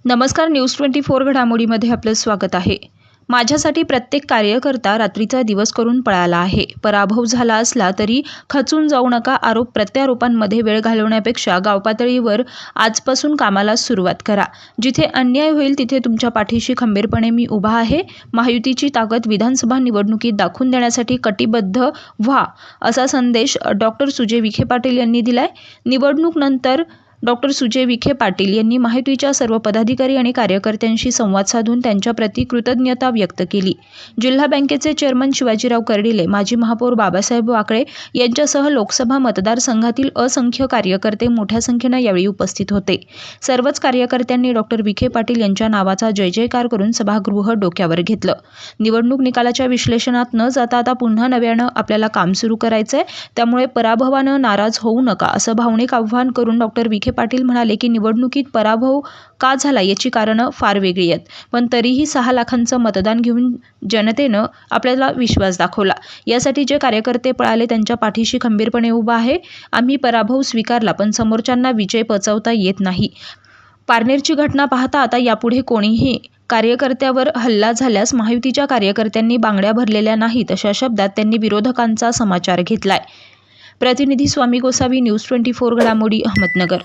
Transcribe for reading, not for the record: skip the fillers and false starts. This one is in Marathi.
नमस्कार, न्यूज 24 घडामोडीमध्ये आपलं स्वागत आहे। माझ्यासाठी प्रत्येक कार्यकर्ता रात्रीचा दिवस करून पळाला आहे। पराभव झाला असला तरी खचून जाऊ नका। आरोप प्रत्यारोपांमध्ये वेळ घालवण्यापेक्षा गावपातळीवर आजपासून कामाला सुरुवात करा। जिथे अन्याय होईल तिथे तुमच्या पाठीशी खंबीरपणे मी उभा आहे। महायुतीची ताकद विधानसभा निवडणुकीत दाखवून देण्यासाठी कटिबद्ध व्हा, असा संदेश डॉक्टर सुजय विखे पाटील यांनी दिलाय। निवडणूकीनंतर डॉक्टर सुजय विखे पाटील यांनी महायुतीच्या सर्व पदाधिकारी आणि कार्यकर्त्यांशी संवाद साधून त्यांच्याप्रती कृतज्ञता व्यक्त केली। जिल्हा बँकेचे चेअरमन शिवाजीराव कर्डिले, माजी महापौर बाबासाहेब वाकळे यांच्यासह लोकसभा मतदारसंघातील असंख्य कार्यकर्ते मोठ्या संख्येने यावेळी उपस्थित होते। सर्वच कार्यकर्त्यांनी डॉक्टर विखे पाटील यांच्या नावाचा जयजयकार करून सभागृह डोक्यावर घेतलं। निवडणूक निकालाच्या विश्लेषणात न जाता आता पुन्हा नव्यानं आपल्याला काम सुरू करायचंय, त्यामुळे पराभवानं नाराज होऊ नका, असं भावनिक आवाहन करून डॉक्टर विखे पाटील म्हणाले की निवडणुकीत पराभव का झाला याची कारणं फार वेगळी आहेत, पण तरीही 6 लाखांचं मतदान घेऊन जनतेनं आपल्याला विश्वास दाखवला। यासाठी जे कार्यकर्ते पळाले त्यांच्या पाठीशी खंबीरपणे उभा आहे। आम्ही पराभव स्वीकारला, पण समोरच्यांना विजय पचवता येत नाही। पारनेरची घटना पाहता आता यापुढे कोणीही कार्यकर्त्यावर हल्ला झाल्यास महायुतीच्या कार्यकर्त्यांनी बांगड्या भरलेल्या नाहीत, अशा शब्दात त्यांनी विरोधकांचा समाचार घेतलाय। प्रतिनिधी स्वामी गोसावी, न्यूज 24 घडामोडी, अहमदनगर।